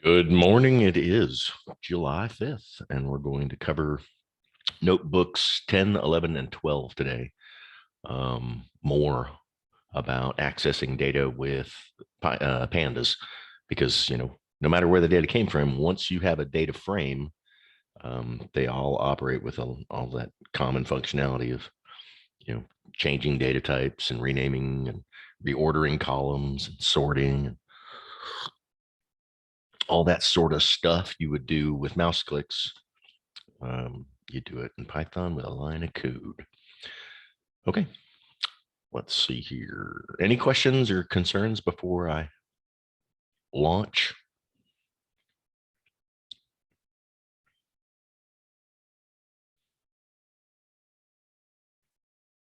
Good morning. It is July 5th, and we're going to cover notebooks 10, 11, and 12 today. More about accessing data with pandas, because, no matter where the data came from, once you have a data frame, they all operate with all that common functionality of, changing data types and renaming and reordering columns and sorting, all that sort of stuff you would do with mouse clicks. You do it in Python with a line of code. Okay, let's see here. Any questions or concerns before I launch?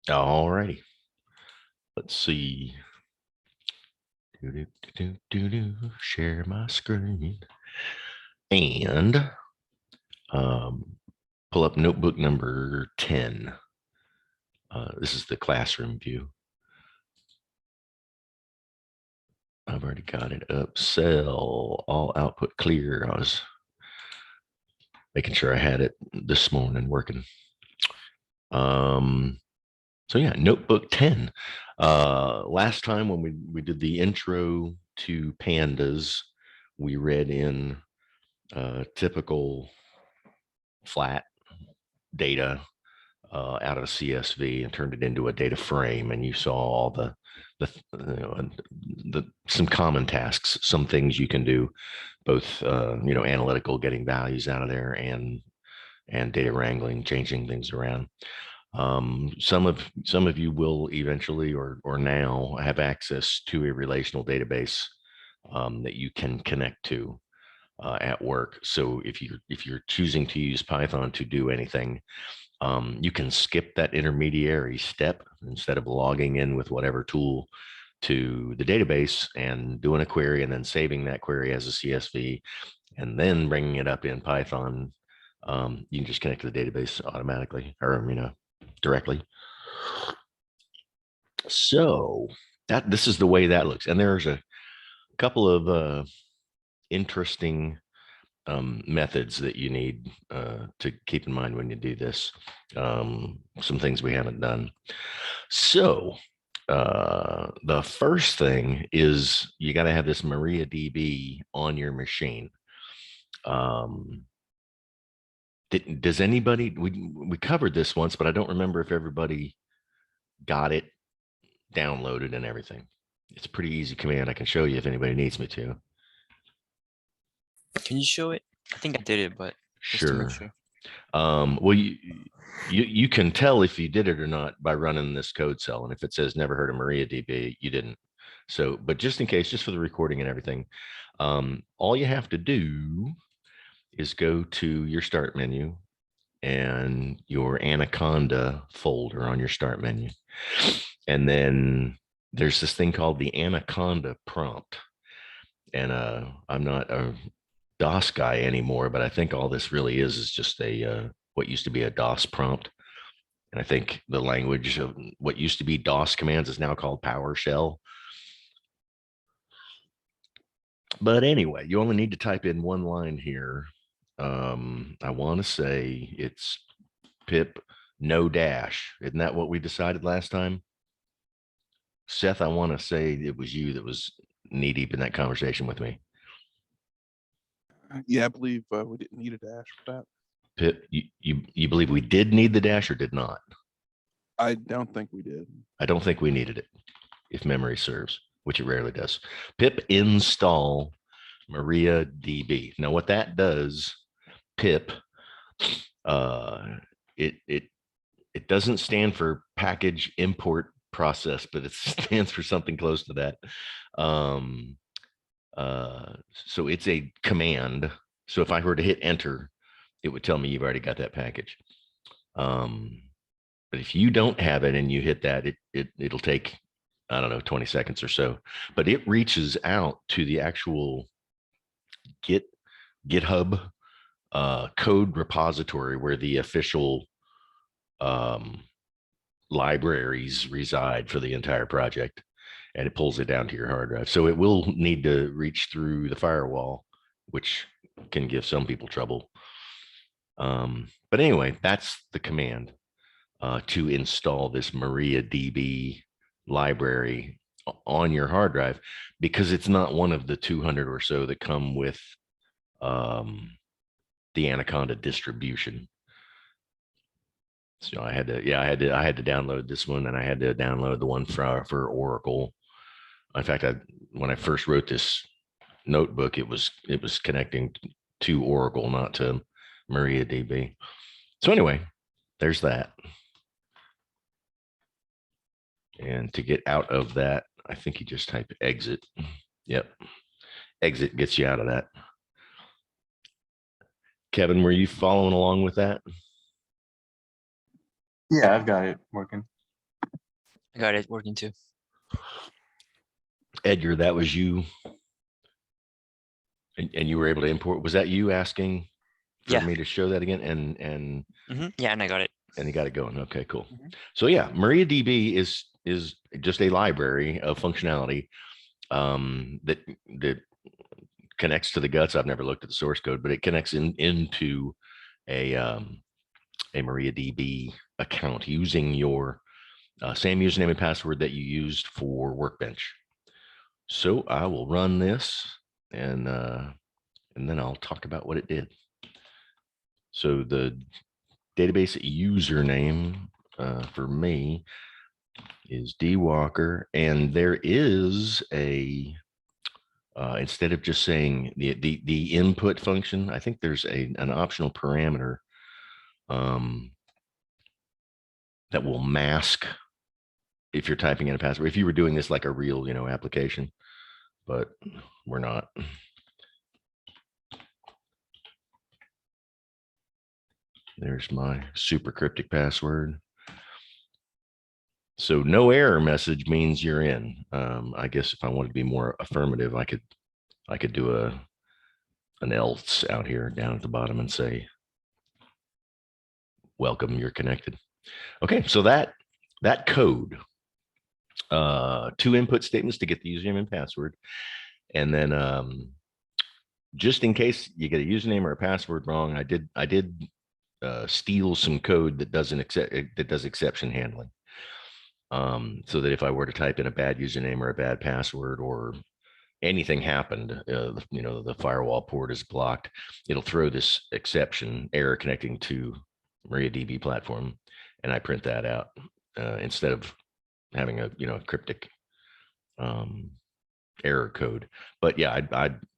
All righty. Let's see. Share my screen. And pull up notebook number 10. This is the classroom view. I've already got it up. Cell, all output clear. I was making sure I had it this morning working. So yeah, notebook 10. Last time when we did the intro to pandas, we read in typical flat data out of CSV and turned it into a data frame, and you saw all the some common tasks, some things you can do, both analytical, getting values out of there, and data wrangling, changing things around. Some of you will eventually or now have access to a relational database that you can connect to at work. So if you're choosing to use Python to do anything, you can skip that intermediary step. Instead of logging in with whatever tool to the database and doing a query and then saving that query as a CSV and then bringing it up in Python, you can just connect to the database automatically, or directly. So this is the way that looks. And there's a couple of interesting methods that you need to keep in mind when you do this. Some things we haven't done. So the first thing is you got to have this MariaDB on your machine. Does anybody, we covered this once, but I don't remember if everybody got it downloaded and everything. It's a pretty easy command. I can show you if anybody needs me to. Can you show it? I think I did it, but just to make Sure. sure. Well, you can tell if you did it or not by running this code cell. And if it says never heard of MariaDB, you didn't. So, but just in case, just for the recording and everything, all you have to do is go to your start menu and your Anaconda folder on your start menu. And then there's this thing called the Anaconda prompt. And I'm not a DOS guy anymore, but I think all this really is just a what used to be a DOS prompt. And I think the language of what used to be DOS commands is now called PowerShell. But anyway, you only need to type in one line here. I want to say it's pip no dash. Isn't that what we decided last time? Seth, I want to say it was you that was knee deep in that conversation with me. Yeah, I believe we didn't need a dash for that. Pip, you believe we did need the dash or did not? I don't think we did. I don't think we needed it, if memory serves, which it rarely does. Pip install MariaDB. Now, what that does, pip, it doesn't stand for package import process, but it stands for something close to that. So it's a command. So if I were to hit enter, it would tell me you've already got that package. But if you don't have it and you hit that, it'll take, I don't know, 20 seconds or so. But it reaches out to the actual GitHub code repository where the official libraries reside for the entire project, and it pulls it down to your hard drive. So it will need to reach through the firewall which can give some people trouble. But anyway, that's the command to install this MariaDB library on your hard drive, because it's not one of the 200 or so that come with the Anaconda distribution. So I had to download this one, and I had to download the one for Oracle. In fact, when I first wrote this notebook, it was connecting to Oracle, not to MariaDB. So anyway, there's that. And to get out of that, I think you just type exit. Yep. Exit gets you out of that. Kevin, were you following along with that? Yeah, I've got it working. I got it working too. Edgar, that was you. And you were able to import. Was that you asking for Yeah. me to show that again? And Yeah, and I got it. and you got it going. Okay, cool. Mhm. So yeah, MariaDB is just a library of functionality that connects to the guts. I've never looked at the source code, but it connects into a MariaDB account using your same username and password that you used for Workbench. So I will run this, and then I'll talk about what it did. So the database username for me is dwalker, and there is a instead of just saying the input function, I think there's an optional parameter that will mask if you're typing in a password, if you were doing this like a real, application, but we're not. There's my super cryptic password. So no error message means you're in. I guess if I wanted to be more affirmative, I could do an else out here down at the bottom and say, welcome, you're connected. Okay, so that code, 2 input statements to get the username and password. And then just in case you get a username or a password wrong, I did steal some code that does exception handling. So that if I were to type in a bad username or a bad password, or anything happened, the firewall port is blocked, it'll throw this exception error connecting to MariaDB platform, and I print that out instead of having a cryptic error code. But yeah,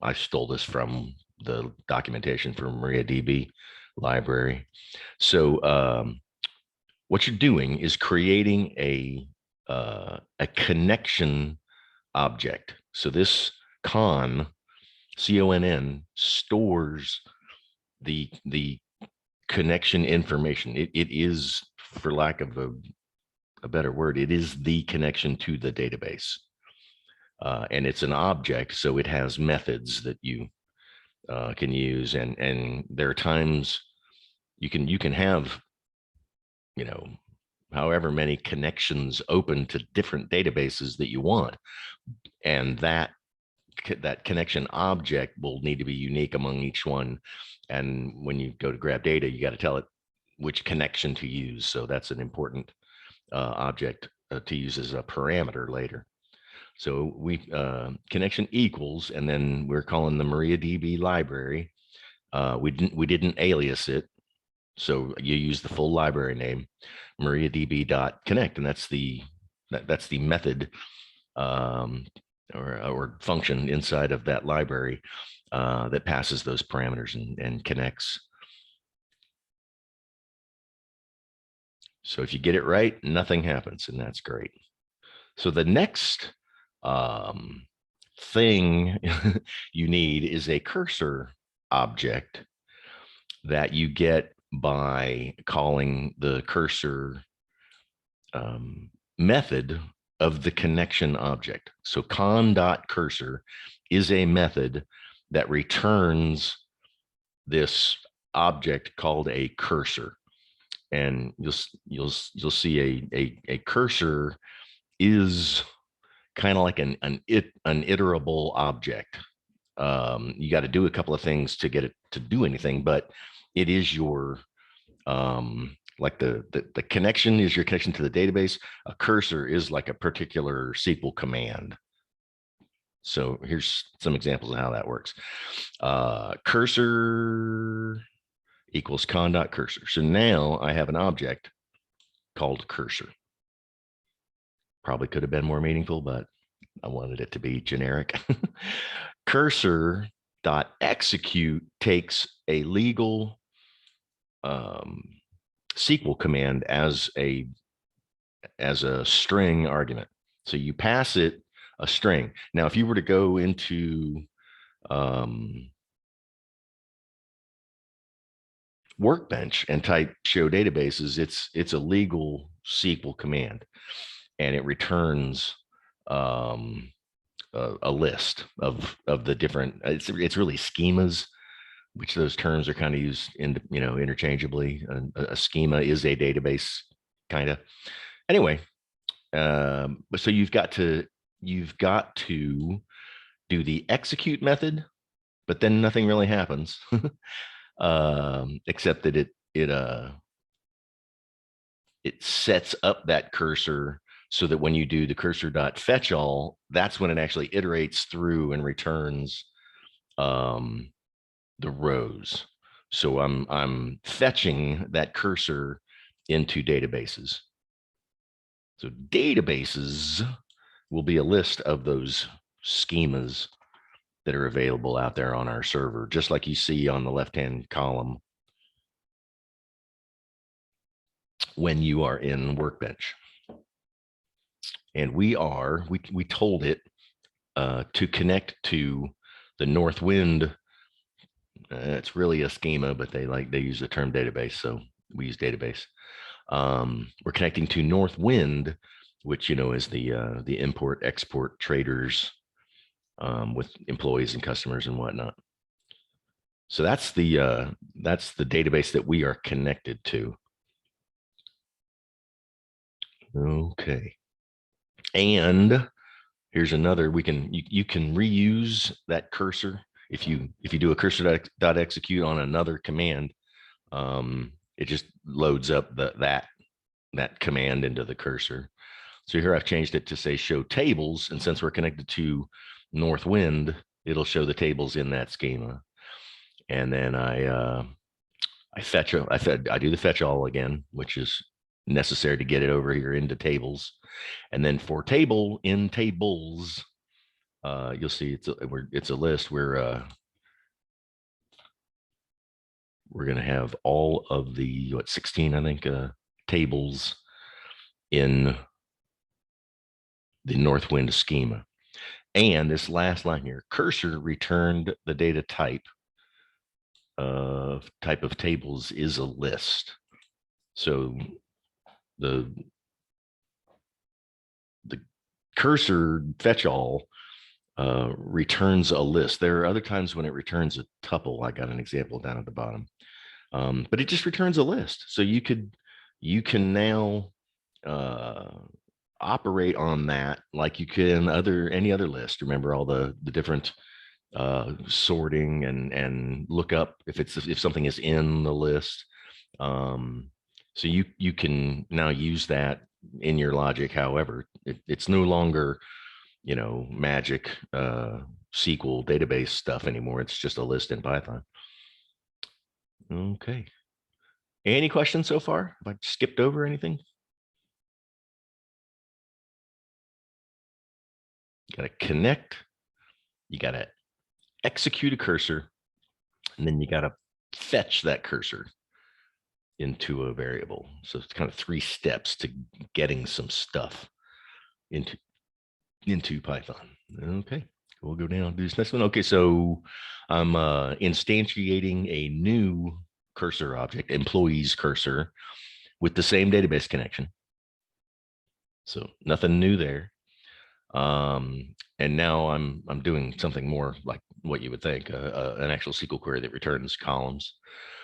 I stole this from the documentation for MariaDB library. So what you're doing is creating a connection object. So this conn stores the connection information. It is, for lack of a better word, it is the connection to the database. And it's an object, so it has methods that you can use. And there are times you can have, however many connections open to different databases that you want. And that connection object will need to be unique among each one. And when you go to grab data, you got to tell it which connection to use. So that's an important object to use as a parameter later. So we connection equals, and then we're calling the MariaDB library. We didn't alias it. So you use the full library name, MariaDB.connect, and that's the method or function inside of that library that passes those parameters and connects. So if you get it right, nothing happens, and that's great. So the next thing you need is a cursor object that you get by calling the cursor method of the connection object. So conn.cursor is a method that returns this object called a cursor. And you'll see a cursor is kind of like an iterable object. You got to do a couple of things to get it to do anything, but it is your like the connection is your connection to the database. A cursor is like a particular SQL command. So here's some examples of how that works. Cursor equals con.cursor. So now I have an object called cursor. Probably could have been more meaningful, but I wanted it to be generic. Cursor dot execute takes a legal SQL command as a string argument. So you pass it a string. Now, if you were to go into Workbench and type show databases, it's a legal SQL command, and it returns a list of the different. It's really schemas, which those terms are kind of used in interchangeably. A schema is a database, kind of. Anyway, so you've got to do the execute method, but then nothing really happens, except that it sets up that cursor so that when you do the cursor dot fetch all, that's when it actually iterates through and returns the rows. So I'm fetching that cursor into databases. So databases will be a list of those schemas that are available out there on our server, just like you see on the left-hand column when you are in Workbench. And we told it to connect to the Northwind. It's really a schema, but they use the term database, so we use database. We're connecting to Northwind, which is the import export traders with employees and customers and whatnot. So that's the database that we are connected to. Okay. And here's another. You can reuse that cursor if you do a cursor dot execute on another command. It just loads up that command into the cursor. So here I've changed it to say show tables, and since we're connected to Northwind, it'll show the tables in that schema. And then I do the fetch all again, which is necessary to get it over here into tables. And then for table in tables, you'll see it's a list where we're going to have all of the 16, I think, tables in the Northwind schema. And this last line here, cursor returned the data type of tables is a list. So the cursor fetch all returns a list. There are other times when it returns a tuple. I got an example down at the bottom, but it just returns a list. So you can now operate on that like you can any other list. Remember all the different sorting and look up if something is in the list. So you can now use that in your logic. However, it's no longer magic SQL database stuff anymore. It's just a list in Python. Okay. Any questions so far? Have I skipped over anything? You got to connect. You got to execute a cursor, and then you got to fetch that cursor into a variable. So it's kind of 3 steps to getting some stuff into Python. Okay, we'll go down and do this next one. Okay, so I'm instantiating a new cursor object, employees cursor, with the same database connection. So nothing new there. And now I'm doing something more like what you would think, an actual SQL query that returns columns.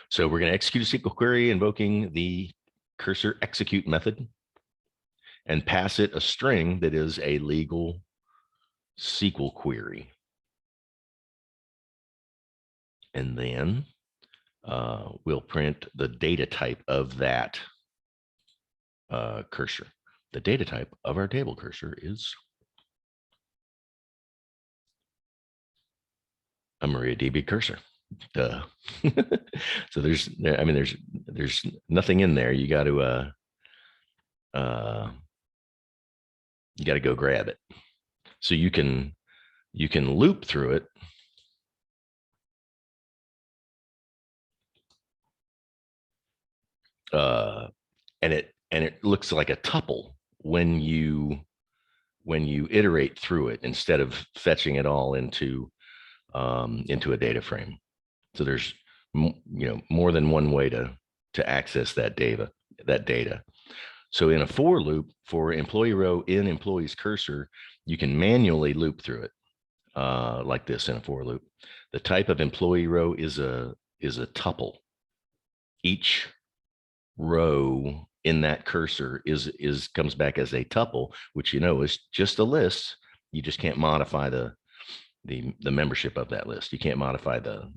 So we're going to execute a SQL query invoking the cursor execute method and pass it a string that is a legal SQL query. And then we'll print the data type of that cursor. The data type of our table cursor is a MariaDB cursor. Duh. So there's nothing in there. You got to go grab it. So you can loop through it. And it looks like a tuple when you iterate through it instead of fetching it all into a data frame. So there's more than one way to access that data. So in a for loop for employee row in employee's cursor, you can manually loop through it like this in a for loop. The type of employee row is a tuple. Each row in that cursor comes back as a tuple, which is just a list. You just can't modify the membership of that list. You can't modify the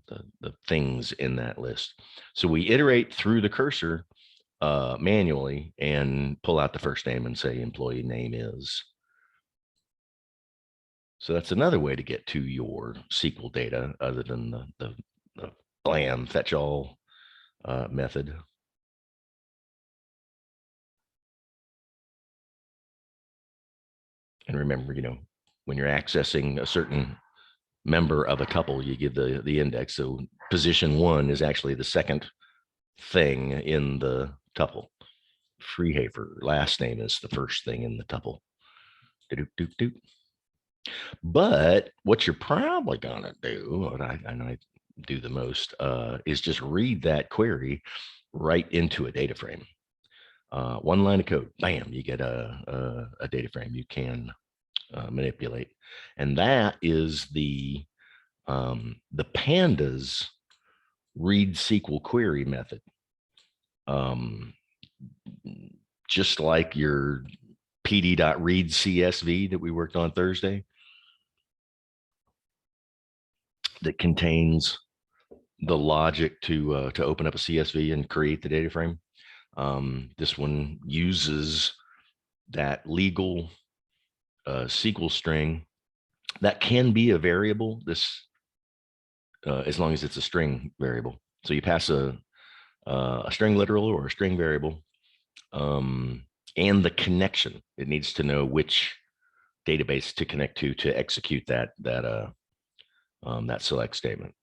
things in that list. So we iterate through the cursor manually and pull out the first name and say employee name is. So that's another way to get to your SQL data other than the blam fetch all method. And remember, when you're accessing a certain member of a tuple, you give the index. So position 1 is actually the second thing in the tuple. Freehafer last name is the first thing in the tuple. But what you're probably gonna do, what I know I do the most, is just read that query right into a data frame. One line of code, bam, you get a data frame you can manipulate. And that is the pandas read SQL query method. Just like your pd.read CSV that we worked on Thursday, that contains the logic to open up a CSV and create the data frame. This one uses that legal SQL string that can be a variable. As long as it's a string variable. So you pass a string literal or a string variable, and the connection. It needs to know which database to connect to execute that select statement.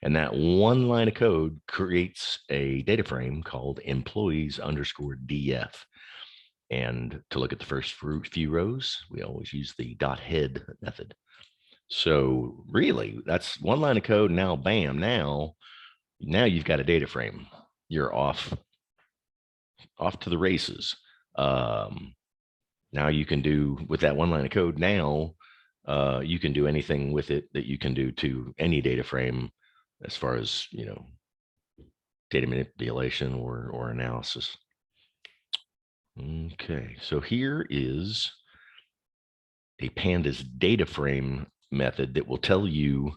And that one line of code creates a data frame called employees_df. And to look at the first few rows, we always use the .head method. So really, that's one line of code. Now, bam, now you've got a data frame. You're off to the races. Now you can do with that one line of code. Now you can do anything with it that you can do to any data frame, as far as data manipulation or analysis. Okay, so here is a pandas data frame method that will tell you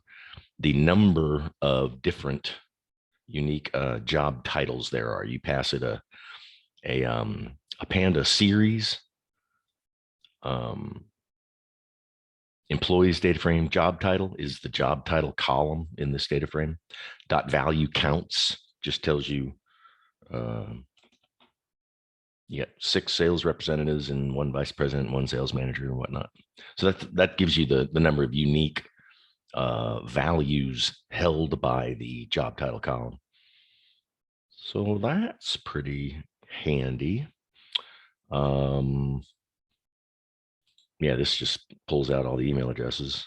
the number of different unique job titles there are. You pass it a panda series, employees data frame job title is the job title column in this data frame. .value counts just tells you you got 6 sales representatives and 1 vice president, 1 sales manager, and whatnot. So that gives you the number of unique values held by the job title column. So that's pretty handy. Yeah, this just pulls out all the email addresses,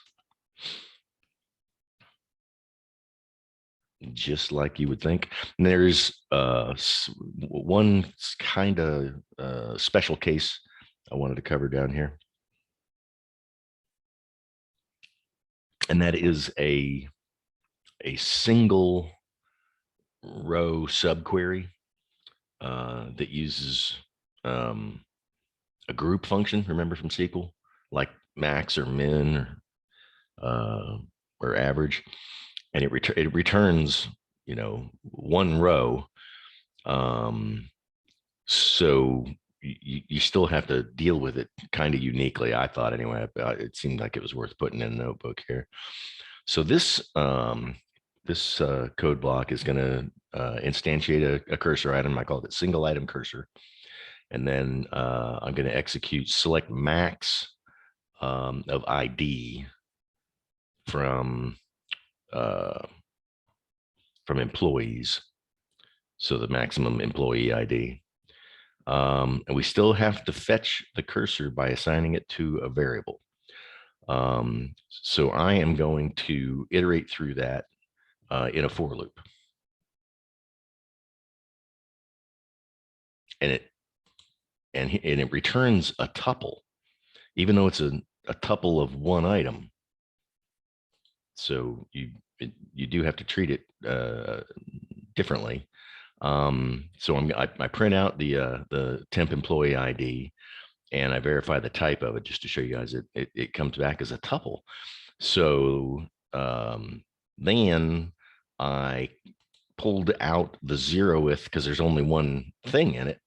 just like you would think. And there's one kind of special case I wanted to cover down here. And that is a single row subquery that uses a group function, remember from SQL, like max or min or average. and it returns, one row. So you still have to deal with it kind of uniquely, I thought anyway. It seemed like it was worth putting in a notebook here. So this code block is going to instantiate a cursor item. I called it single item cursor. And then I'm going to execute select max of ID from employees. So the maximum employee ID. And we still have to fetch the cursor by assigning it to a variable. So I am going to iterate through that in a for loop. And it returns a tuple, even though it's a tuple of one item. So you do have to treat it differently. So I print out the temp employee ID, and I verify the type of it just to show you guys it comes back as a tuple. So then I pulled out the 0th because there's only one thing in it.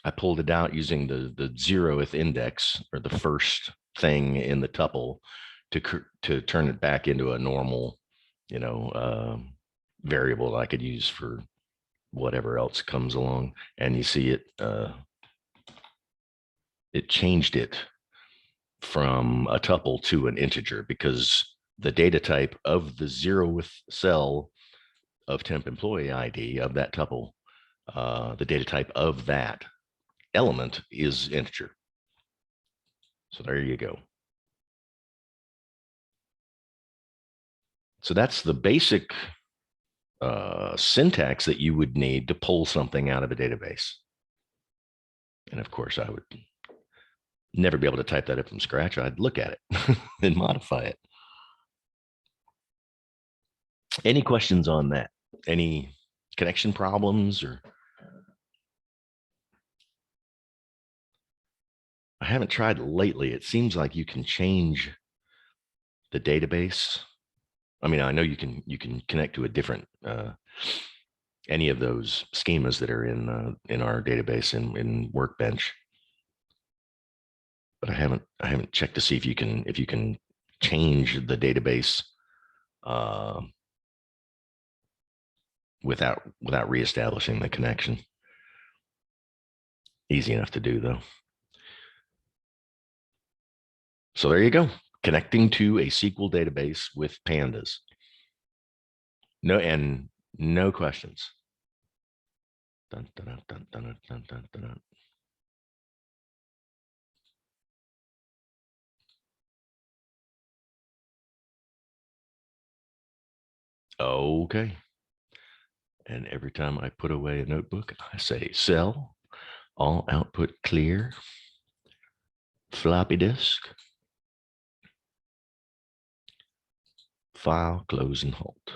I pulled it out using the 0th index, or the first thing in the tuple, to turn it back into a normal, variable that I could use for whatever else comes along. And you see it changed it from a tuple to an integer, because the data type of the 0th cell of temp employee ID of that tuple, the data type of that element is integer. So there you go. So that's the basic syntax that you would need to pull something out of a database. And of course, I would never be able to type that up from scratch. I'd look at it and modify it. Any questions on that? Any connection problems? Or I haven't tried lately. It seems like you can change the database. I mean, I know you can connect to a different any of those schemas that are in our database in Workbench, but I haven't checked to see if you can change the database without reestablishing the connection. Easy enough to do, though. So there you go. Connecting to a SQL database with pandas. No questions. Dun, dun, dun, dun, dun, dun, dun, dun, dun. Okay. And every time I put away a notebook, I say cell, all output clear, floppy disk, file, close, and halt.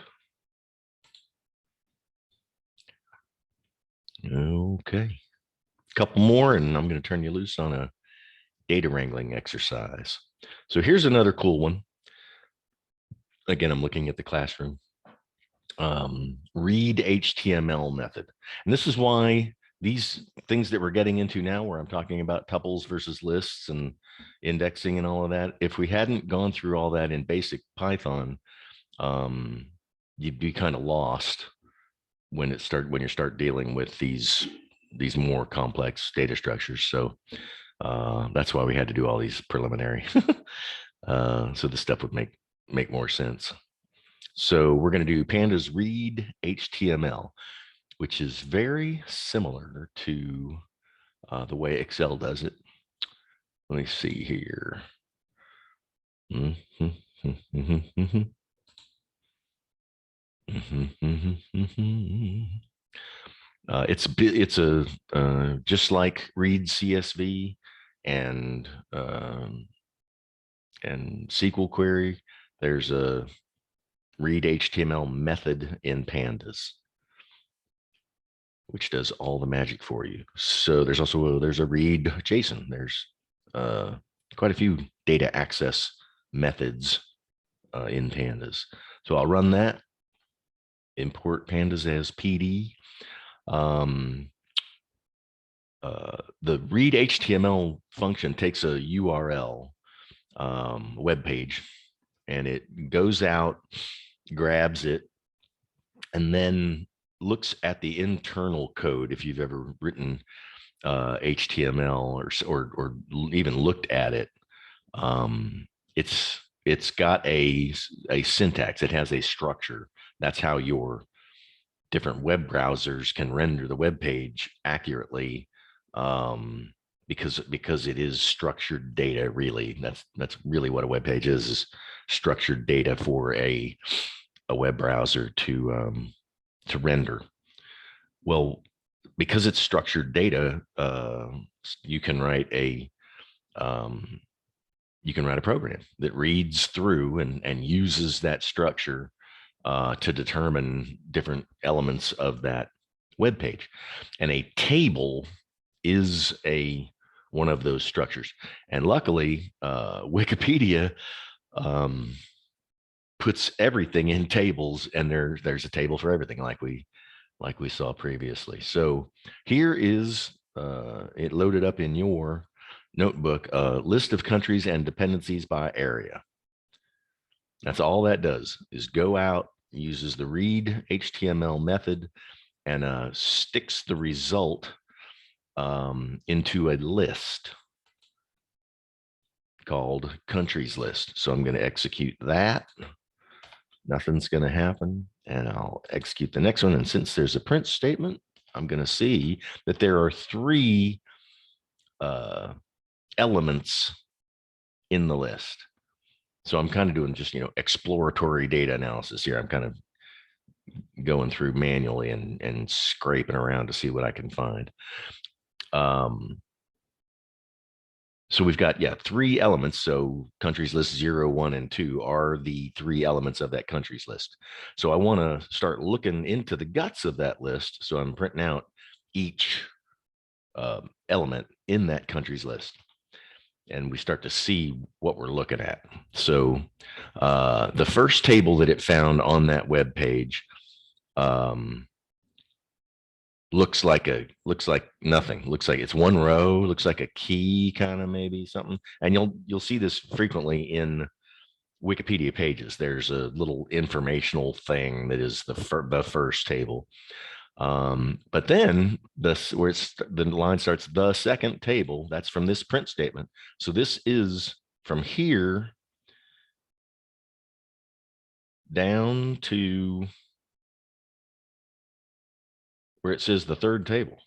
Okay. Couple more, and I'm going to turn you loose on a data wrangling exercise. So here's another cool one. Again, I'm looking at the classroom. Read HTML method. And this is why these things that we're getting into now, where I'm talking about tuples versus lists and indexing and all of that, if we hadn't gone through all that in basic Python, you'd be kind of lost when you start dealing with these more complex data structures. So that's why we had to do all these preliminary. So this stuff would make more sense. So we're going to do pandas read HTML, which is very similar to the way Excel does it. Let me see here. It's a just like read CSV and SQL query. There's a read HTML method in pandas, which does all the magic for you. So there's also there's a read JSON. There's quite a few data access methods in pandas. So I'll run that, import pandas as PD. The read HTML function takes a URL web page, and it goes out, grabs it, and then looks at the internal code. If you've ever written HTML or even looked at it, it's got a syntax. It has a structure. That's how your different web browsers can render the web page accurately, because it is structured data. Really, that's really what a web page is structured data for a web browser to render. Well, because it's structured data, you can write a program that reads through and uses that structure to determine different elements of that web page. And a table is one of those structures. And luckily, Wikipedia puts everything in tables, and there's a table for everything, like we saw previously. So here is it loaded up in your notebook, a list of countries and dependencies by area. That's all that does, is go out, uses the read HTML method, and sticks the result into a list called countries list. So I'm going to execute that. Nothing's going to happen, and I'll execute the next one. And since there's a print statement, I'm going to see that there are 3 elements in the list. So I'm kind of doing just, exploratory data analysis here. I'm kind of going through manually and scraping around to see what I can find. So we've got, 3 elements. So countries list 0, 1, and 2 are the 3 elements of that countries list. So I want to start looking into the guts of that list. So I'm printing out each element in that countries list, and we start to see what we're looking at. So the first table that it found on that web page looks like nothing. Looks like it's one row. Looks like a key, kind of, maybe something. And you'll see this frequently in Wikipedia pages. There's a little informational thing that is the first table. But then where the line starts, the second table, that's from this print statement. So this is from here down to where it says the third table.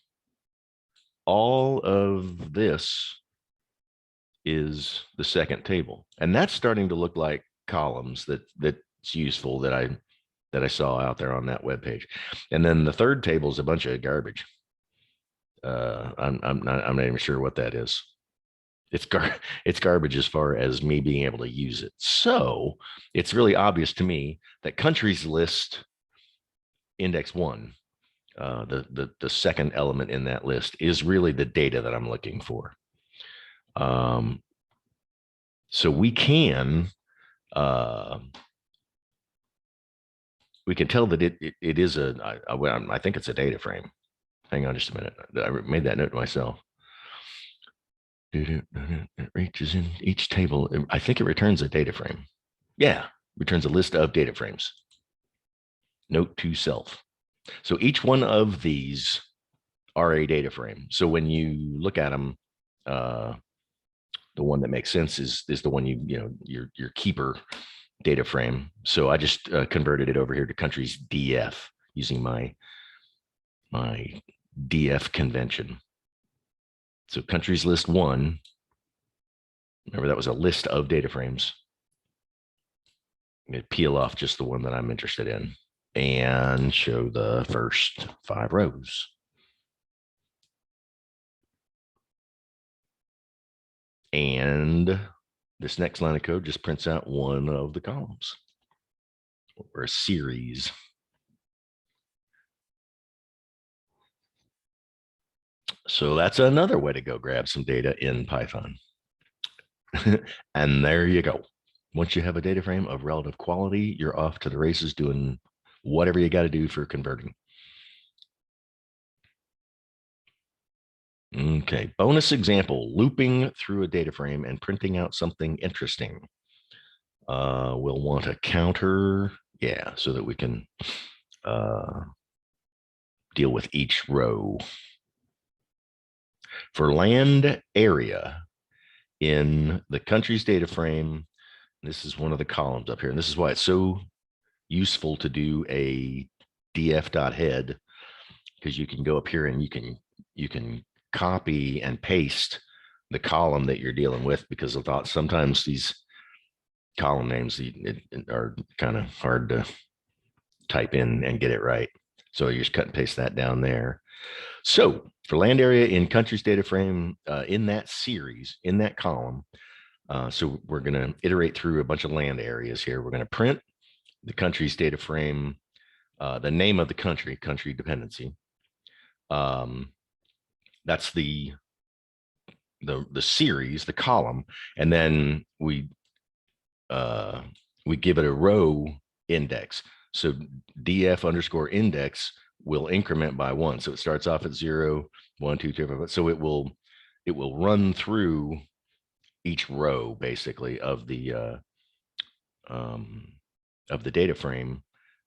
All of this is the second table, and that's starting to look like columns that's useful that I saw out there on that web page. And then the third table is a bunch of garbage. I'm not even sure what that is. It's garbage as far as me being able to use it. So it's really obvious to me that countries list index 1, the second element in that list, is really the data that I'm looking for. So we can tell that it is I think it's a data frame. Hang on just a minute. I made that note myself. It reaches in each table. I think it returns a data frame. Yeah, returns a list of data frames. Note to self. So each one of these are a data frame. So when you look at them, the one that makes sense is the one your keeper data frame. So I just converted it over here to countries DF using my DF convention. So countries list 1, remember that was a list of data frames. I'm going to peel off just the one that I'm interested in and show the first 5 rows. And this next line of code just prints out one of the columns, or a series. So that's another way to go grab some data in Python. And there you go. Once you have a data frame of relative quality, you're off to the races doing whatever you got to do for converting. Okay, bonus example, looping through a data frame and printing out something interesting. We'll want a counter, yeah, so that we can deal with each row. For land area in the country's data frame, this is one of the columns up here, and this is why it's so useful to do a df.head, because you can go up here and you can copy and paste the column that you're dealing with, because I thought sometimes these column names are kind of hard to type in and get it right. So you just cut and paste that down there. So for land area in country's data frame, in that series, in that column, so we're going to iterate through a bunch of land areas here. We're going to print the country's data frame, the name of the country dependency. That's the series, the column, and then we give it a row index. So df underscore index will increment by 1. So it starts off at 0, 1, 2, 3, 4, 5. So it will run through each row basically of the data frame.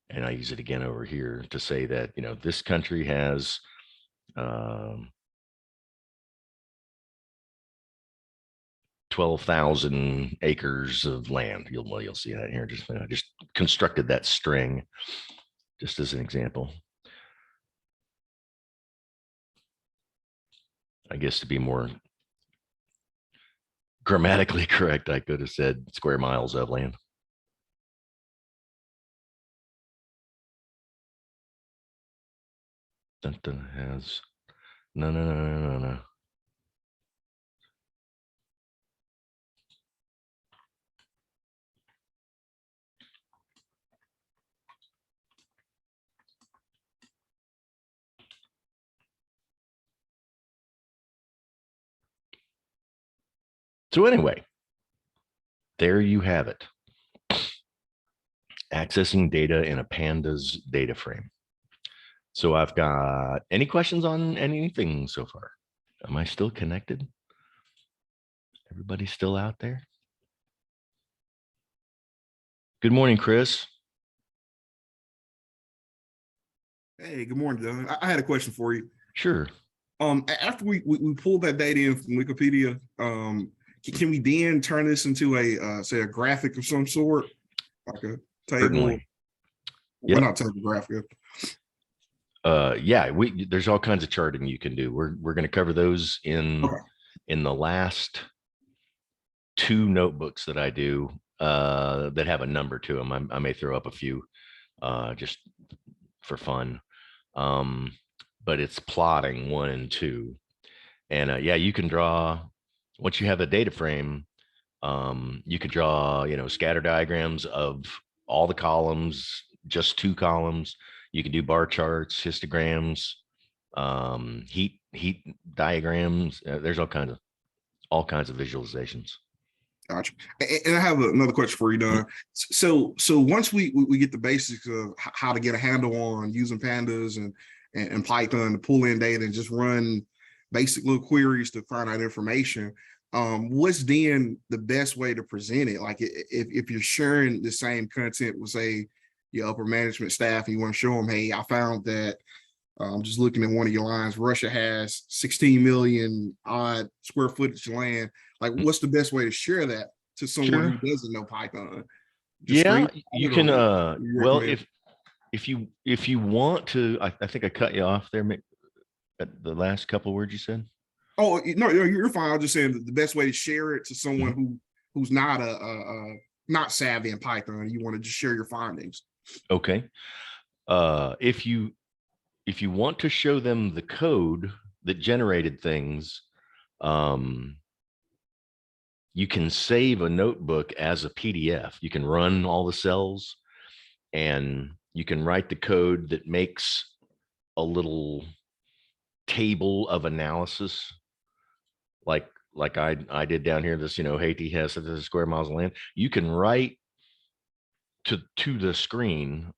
And I use it again over here to say that, you know, this country has 12,000 acres of land. You'll see that here. Just constructed that string just as an example. I guess to be more grammatically correct, I could have said square miles of land. Dun has no. So anyway, there you have it. Accessing data in a pandas data frame. So I've got any questions on anything so far? Am I still connected? Everybody still out there? Good morning, Chris. Hey, good morning, Doug. I had a question for you. Sure. After we pulled that data in from Wikipedia, can we then turn this into a say a graphic of some sort, like a table? Certainly. Well, not table, graphic. Yeah, there's all kinds of charting you can do. We're going to cover those in the last 2 notebooks that I do that have a number to them. I may throw up a few just for fun. But it's plotting 1 and 2. And yeah, you can draw, once you have a data frame, you could draw, you know, scatter diagrams of all the columns, just 2 columns. You can do bar charts, histograms, heat diagrams. There's all kinds of visualizations. Gotcha. And I have another question for you, Don. So once we get the basics of how to get a handle on using pandas and Python to pull in data and just run basic little queries to find out information, what's then the best way to present it? Like if you're sharing the same content with, say, your upper management staff, and you want to show them, hey, I found that I'm just looking at one of your lines, Russia has 16 million odd square footage land. Like, what's the best way to share that to someone who doesn't know Python? Yeah, you can well, if you want to, I think I cut you off there at the last couple of words you said. Oh no, you're fine. I'm just saying the best way to share it to someone who's not not savvy in Python. You want to just share your findings. Okay. If you want to show them the code that generated things, you can save a notebook as a PDF. You can run all the cells, and you can write the code that makes a little table of analysis, like like I did down here, this, Haiti has such a square miles of land. You can write to the screen,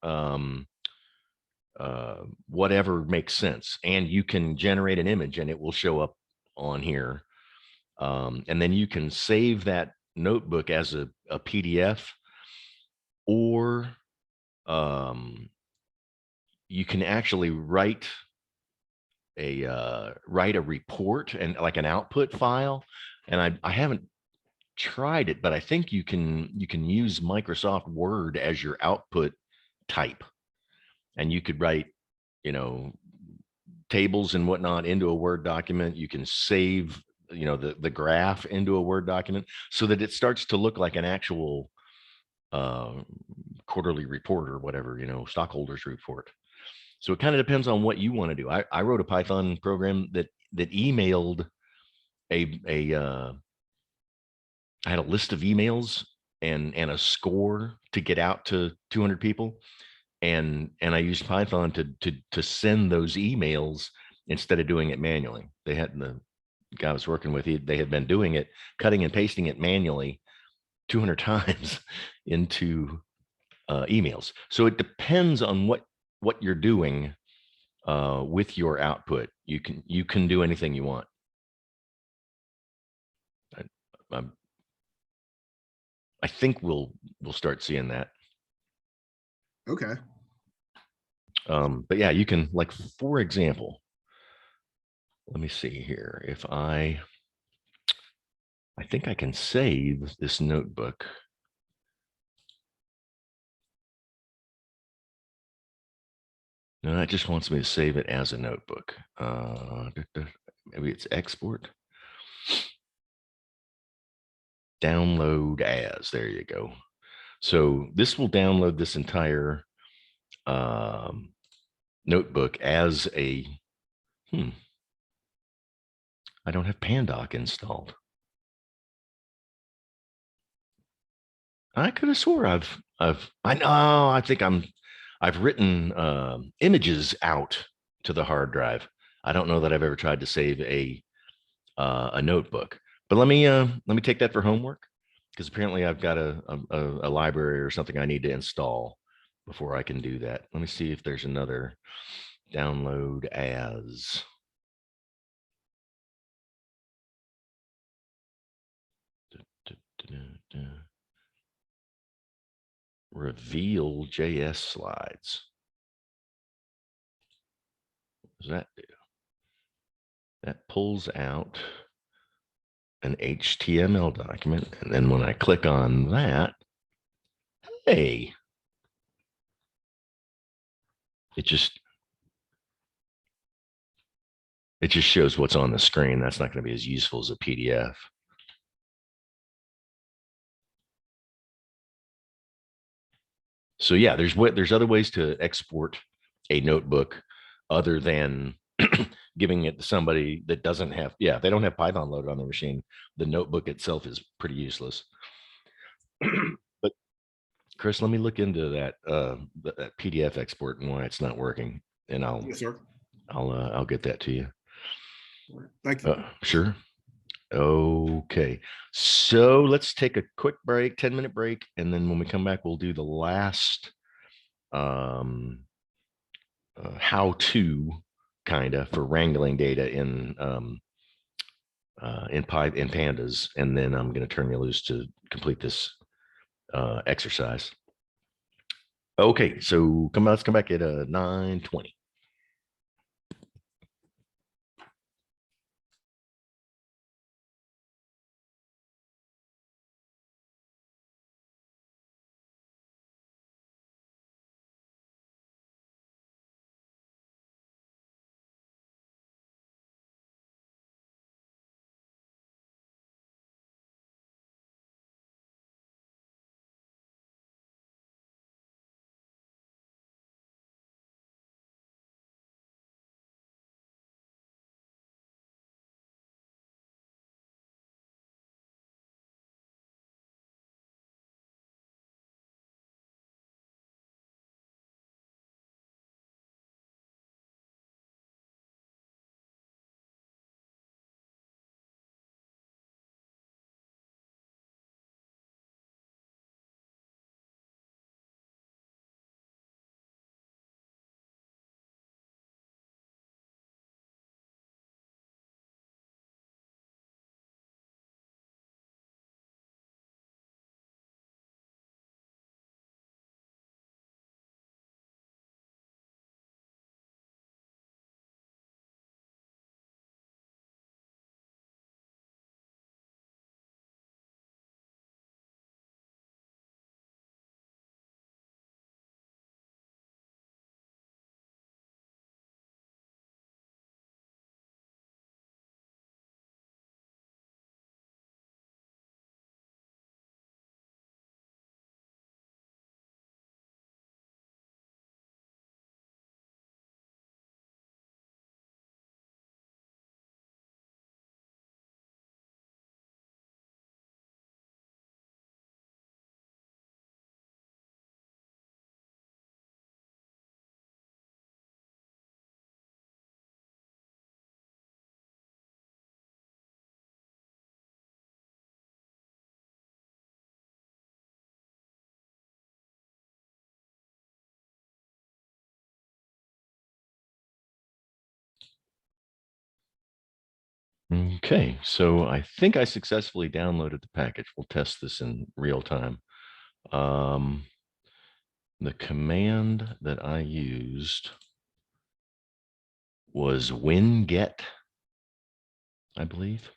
whatever makes sense, and you can generate an image and it will show up on here. And then you can save that notebook as a PDF, or you can actually write a report and like an output file. And I haven't tried it, but I think you can use Microsoft Word as your output type, and you could write, tables and whatnot into a Word document. You can save, the graph into a Word document so that it starts to look like an actual quarterly report or whatever, stockholders report. So it kind of depends on what you want to do. I wrote a Python program that emailed I had a list of emails and a score to get out to 200 people, and I used Python to send those emails instead of doing it manually. They had the guy I was working with, they had been doing it, cutting and pasting it manually 200 times into emails. So it depends on what you're doing with your output. You can do anything you want. I think we'll start seeing that. Okay. But yeah, you can, like, for example, let me see here. If I think I can save this notebook. No, it just wants me to save it as a notebook. Maybe it's export. Download as, there you go. So this will download this entire notebook as a, I don't have Pandoc installed. I could have swore I know, I think I've written images out to the hard drive. I don't know that I've ever tried to save a notebook, but let me take that for homework, because apparently I've got a library or something I need to install before I can do that. Let me see if there's another download as. Reveal JS slides. What does that do? That pulls out an HTML document, and then when I click on that, hey, it just shows what's on the screen. That's not going to be as useful as a PDF. So yeah, there's other ways to export a notebook other than giving it to somebody that doesn't have, if they don't have Python loaded on their machine, the notebook itself is pretty useless. But Chris, let me look into that that PDF export and why it's not working, and Yes, sir. I'll get that to you. Thank you. Sure. Okay, so let's take a quick break, 10-minute break, and then when we come back, we'll do the last how-to kind of for wrangling data in pandas, and then I'm going to turn you loose to complete this exercise. Okay, so let's come back at 9:20. Okay, so I think I successfully downloaded the package. We'll test this in real time. The command that I used was winget, I believe.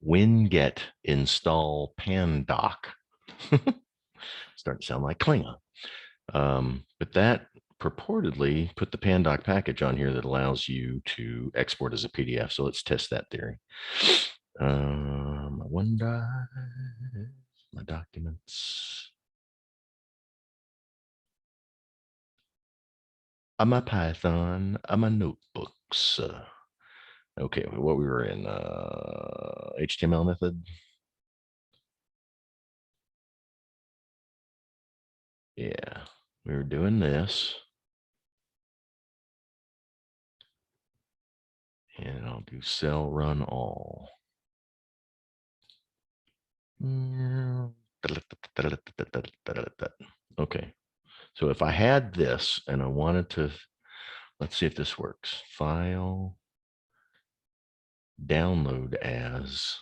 Winget install pandoc. Starting to sound like Klingon. But that purportedly put the pandoc package on here that allows you to export as a PDF. So let's test that theory. My OneDrive, my documents, my Python, my notebooks. Okay, what we were in, HTML method. Yeah, we were doing this. And I'll do cell run all. Okay, so if I had this and I wanted to, let's see if this works. File, download as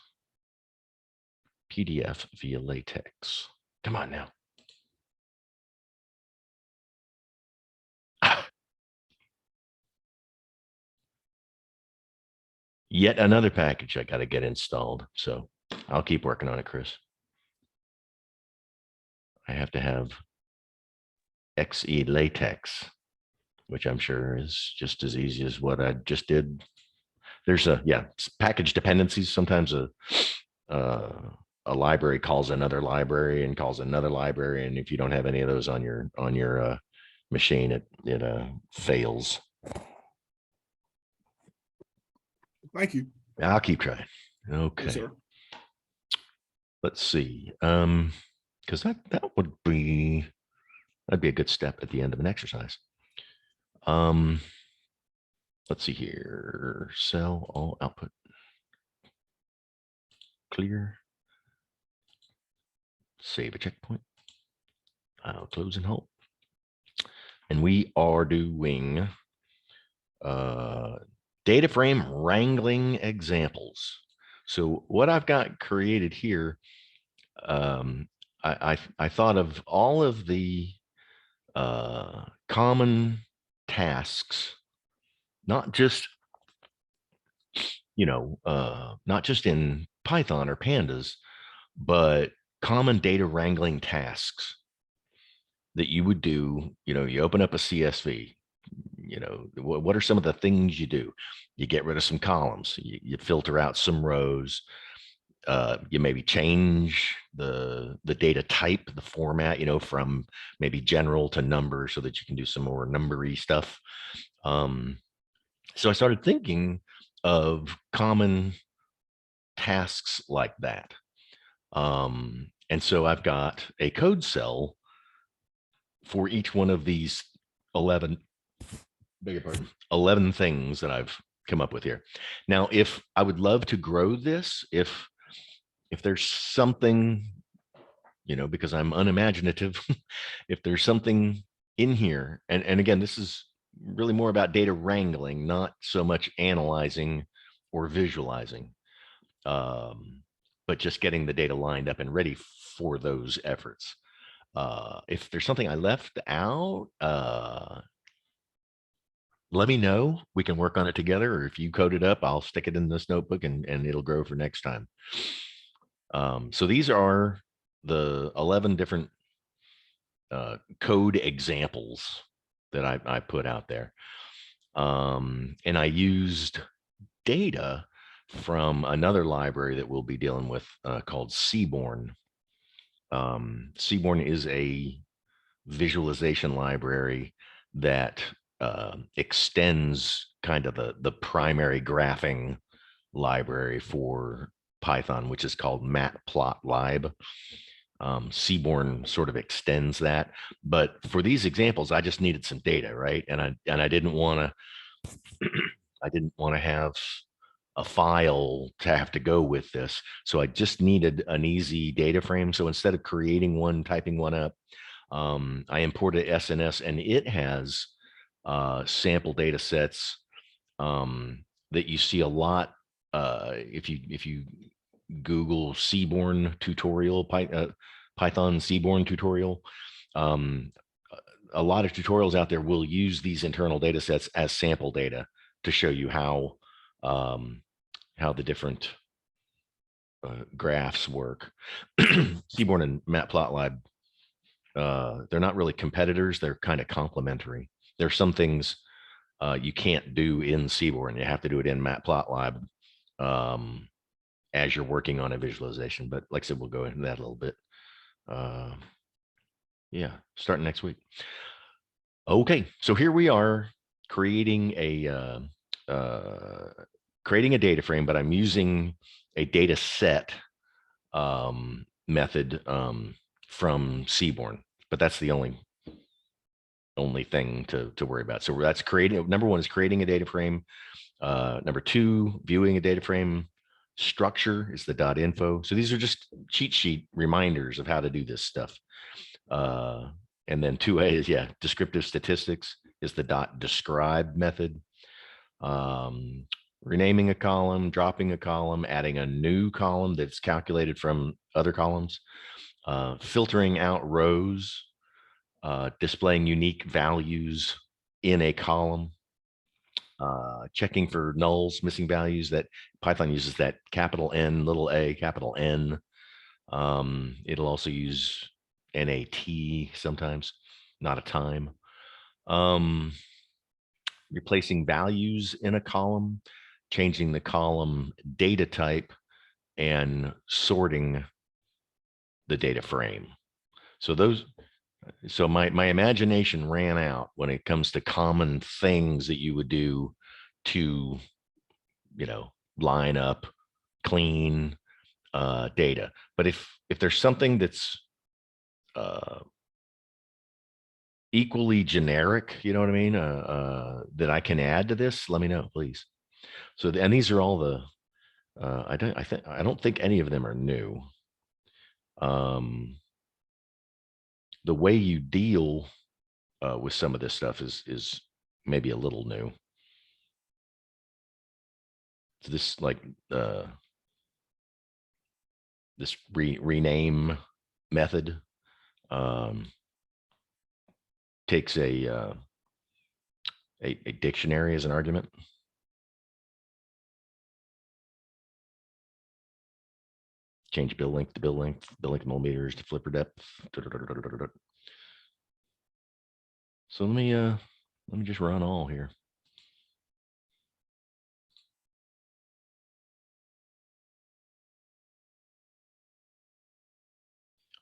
PDF via LaTeX. Come on now. Yet another package I got to get installed. So I'll keep working on it, Chris. I have to have XE LaTeX, which I'm sure is just as easy as what I just did. There's package dependencies. Sometimes a library calls another library and calls another library, and if you don't have any of those on your machine, it fails. Thank you. I'll keep trying. Okay. Yes, sir. Let's see. Because that'd be a good step at the end of an exercise. Let's see here. Cell all output. Clear. Save a checkpoint. I'll close and hold. And we are doing data frame wrangling examples. So what I've got created here, I thought of all of the common tasks, not just not just in Python or pandas, but common data wrangling tasks that you would do. You open up a CSV. What are some of the things you do? You get rid of some columns. You filter out some rows. You maybe change the data type, the format, from maybe general to number so that you can do some more numbery stuff. So I started thinking of common tasks like that. And so I've got a code cell for each one of these 11 things that I've come up with here. Now, if I would love to grow this, if there's something, because I'm unimaginative, if there's something in here, and again, this is really more about data wrangling, not so much analyzing or visualizing, but just getting the data lined up and ready for those efforts. If there's something I left out, let me know. We can work on it together, or if you code it up, I'll stick it in this notebook and it'll grow for next time. So these are the 11 different code examples that I put out there. And I used data from another library that we'll be dealing with called Seaborn. Seaborn is a visualization library that extends kind of the primary graphing library for Python, which is called matplotlib. Seaborn sort of extends that, but for these examples, I just needed some data, right? And I didn't want to have a file to have to go with this, so I just needed an easy data frame. So instead of creating one, typing one up, I imported SNS, and it has sample data sets that you see a lot. If you Google Seaborn tutorial, Python Seaborn tutorial, a lot of tutorials out there will use these internal data sets as sample data to show you how the different graphs work. Seaborn and Matplotlib, they're not really competitors. They're kind of complementary. There's some things you can't do in Seaborn. You have to do it in Matplotlib as you're working on a visualization. But like I said, we'll go into that a little bit. Yeah, starting next week. Okay, so here we are creating a data frame, but I'm using a data set method from Seaborn, but that's the only thing to worry about. So that's creating. Number one is creating a data frame. Number two, viewing a data frame. Structure is the .info. So these are just cheat sheet reminders of how to do this stuff. And then 2A is, yeah, descriptive statistics is the .describe method. Renaming a column, dropping a column, adding a new column that's calculated from other columns, filtering out rows, displaying unique values in a column, checking for nulls, missing values. That Python uses that capital N, little a, capital N. It'll also use NAT sometimes, not a time. Replacing values in a column, changing the column data type, and sorting the data frame. So my imagination ran out when it comes to common things that you would do to, line up, clean data. But if there's something that's equally generic, you know what I mean, that I can add to this, let me know, please. So, and these are all the, I don't think any of them are new. The way you deal with some of this stuff is maybe a little new. So this, like, this rename method takes a dictionary as an argument. Change bill length to bill length, millimeters to flipper depth. So let me just run all here.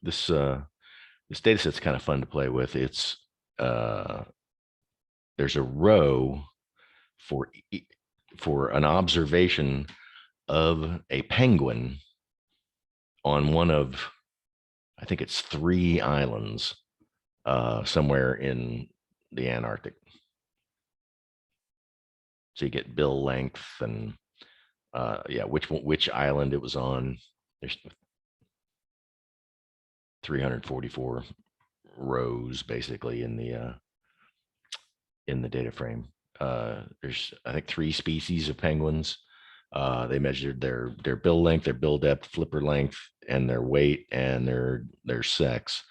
This data set's kind of fun to play with. It's there's a row for an observation of a penguin on one of, I think it's 3 islands somewhere in the Antarctic. So you get bill length and yeah, which island it was on. There's 344 rows basically in the data frame. There's, I think, 3 species of penguins. They measured their bill length, their bill depth, flipper length, and their weight and their sex.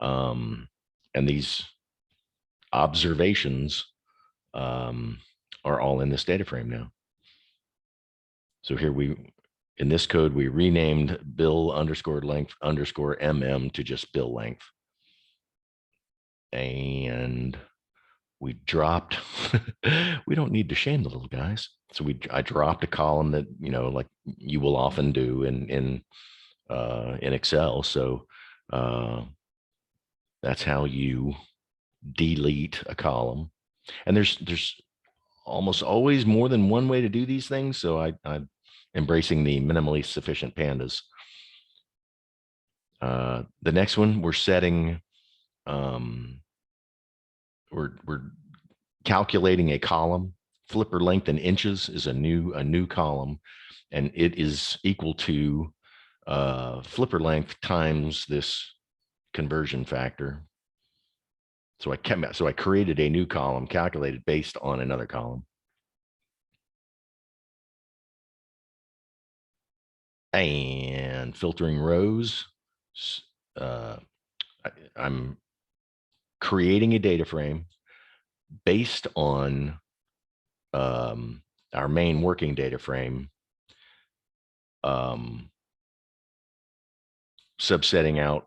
And these observations are all in this data frame now. So here in this code, we renamed bill underscore length underscore mm to just bill length. And we dropped, we don't need to shame the little guys. So I dropped a column that, like you will often do in Excel. So that's how you delete a column. And there's almost always more than one way to do these things. So I'm embracing the minimally sufficient pandas. The next one, we're setting, we're calculating a column. Flipper length in inches is a new column, and it is equal to flipper length times this conversion factor. So I created a new column calculated based on another column. And filtering rows. I'm creating a data frame based on our main working data frame, subsetting out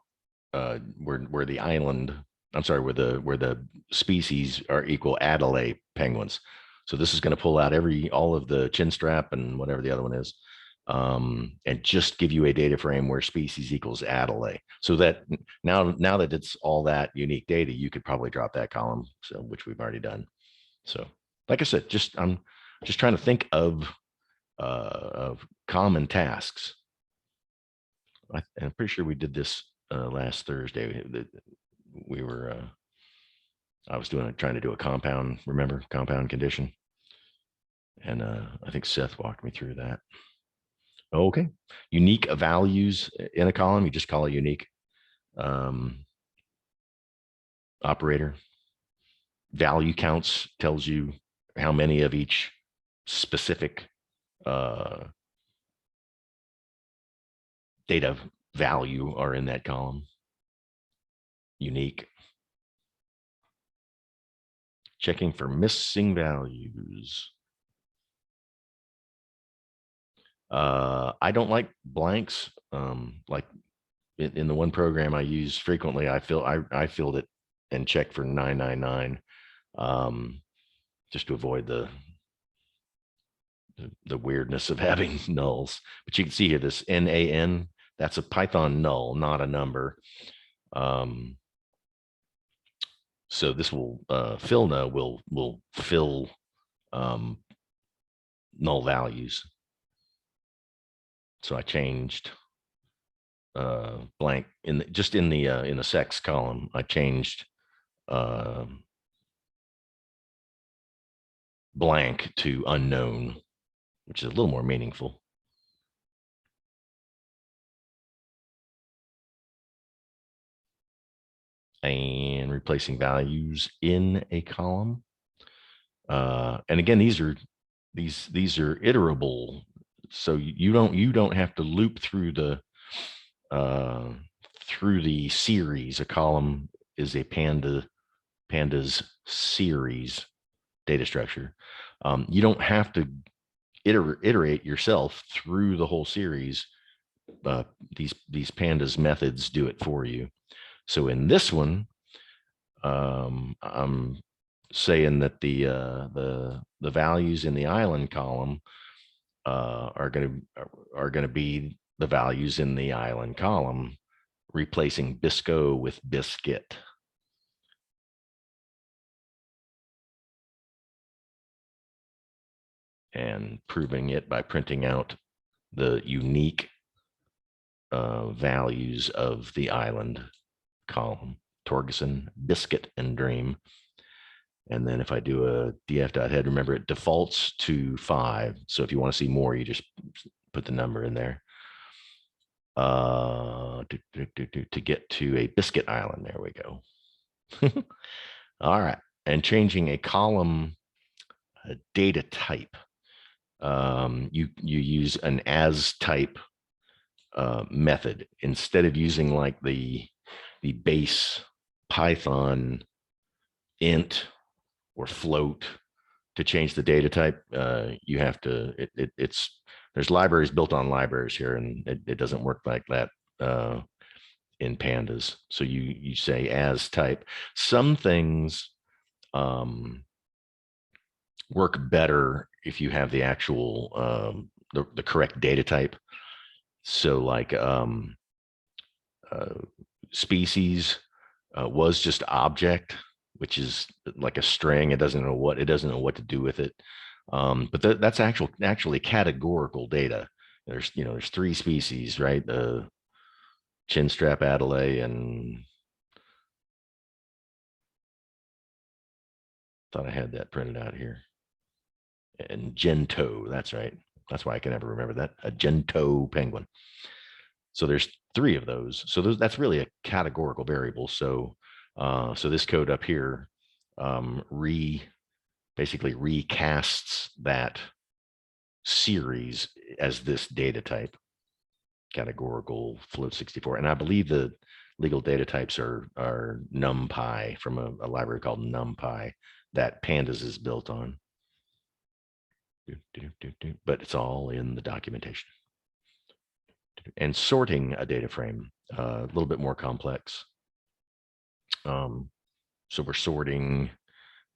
where the island, I'm sorry, where the species are equal Adelaide penguins. So this is going to pull out all of the chin strap and whatever the other one is, and just give you a data frame where species equals Adelaide. So that now that it's all that unique data, you could probably drop that column, so which we've already done. So like I said, I'm just trying to think of common tasks. I'm pretty sure we did this last Thursday. We were I was trying to do a compound, remember, compound condition. And I think Seth walked me through that. Okay. Unique values in a column, you just call it unique operator. Value counts tells you how many of each specific data value are in that column. Unique. Checking for missing values. I don't like blanks. Like in the one program I use frequently, I filled it and checked for 999, just to avoid the weirdness of having nulls. But you can see here this NaN, that's a Python null, not a number. So this will fillna will fill null values. So I changed blank in the sex column. I changed blank to unknown, which is a little more meaningful. And replacing values in a column. And again, these are iterable. So you don't have to loop through the series. A column is a pandas series data structure. You don't have to iterate yourself through the whole series. These pandas methods do it for you. So in this one, I'm saying that the values in the island column are going to be the values in the island column, replacing Bisco with biscuit. And proving it by printing out the unique values of the island column, Torgerson, biscuit, and dream. And then if I do a df.head, remember it defaults to 5. So if you want to see more, you just put the number in there. To get to a biscuit island, there we go. All right, and changing a column data type. You use an as type method instead of using like the base Python int or float to change the data type. You have to, there's libraries built on libraries here, and it doesn't work like that in pandas. So you say as type. Some things work better if you have the actual the correct data type. So like species was just object, which is like a string. It doesn't know what to do with it. But that's actually categorical data. There's 3 species, right? The chinstrap Adelaide, and thought I had that printed out here. And gento, that's right. That's why I can never remember that. A gento penguin. So there's 3 of those. So that's really a categorical variable. So so this code up here basically recasts that series as this data type. categorical, float 64. And I believe the legal data types are NumPy from a library called NumPy that Pandas is built on. But it's all in the documentation. And sorting a data frame, a little bit more complex. So we're sorting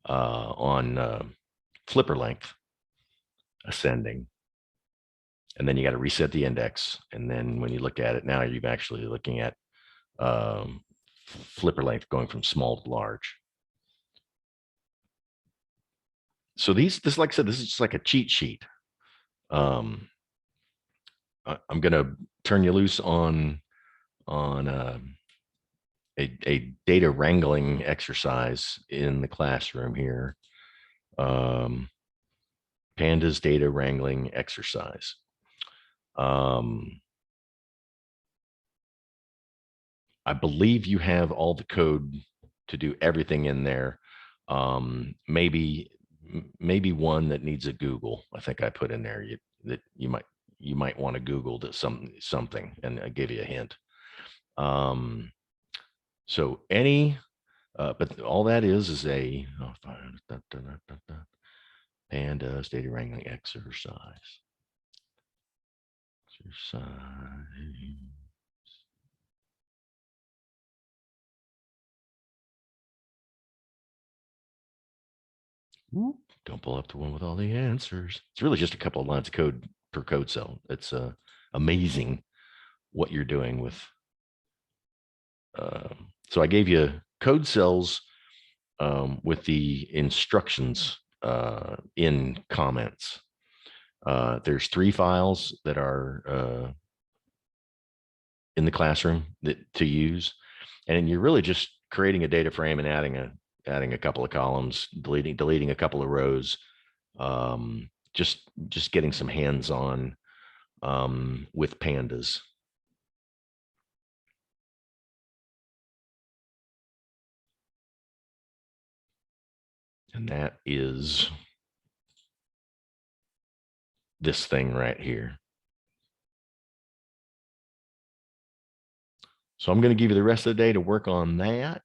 on flipper length, ascending. And then you got to reset the index. And then when you look at it now, you're actually looking at flipper length going from small to large. So this, like I said, this is just like a cheat sheet. I'm going to turn you loose on a data wrangling exercise in the classroom here. Pandas data wrangling exercise. I believe you have all the code to do everything in there. Maybe one that needs a Google. I think I put in there that you might want to Google that something, and I give you a hint. So but all that is a Pandas data wrangling exercise. Don't pull up the one with all the answers. It's really just a couple of lines of code per code cell. It's amazing what you're doing with. So I gave you code cells with the instructions in comments. There's 3 files that are in the classroom to use, and you're really just creating a data frame and adding a couple of columns, deleting a couple of rows, just getting some hands-on with Pandas. And that is this thing right here. So I'm going to give you the rest of the day to work on that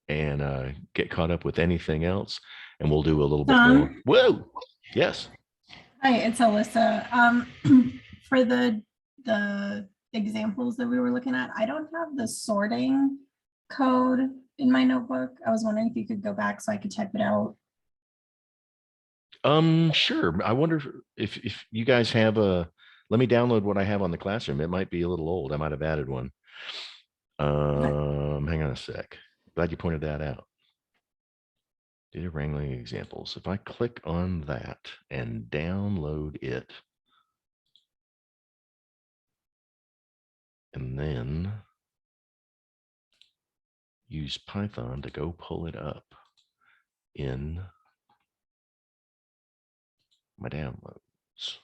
and get caught up with anything else. And we'll do a little bit more. Whoa. Yes. Hi, it's Alyssa. For the examples that we were looking at, I don't have the sorting code in my notebook. I was wondering if you could go back so I could type it out. Sure. I wonder if you guys have let me download what I have on the classroom. It might be a little old. I might have added one. Hang on a sec. Glad you pointed that out. Data wrangling examples. If I click on that and download it, and then use Python to go pull it up in my downloads.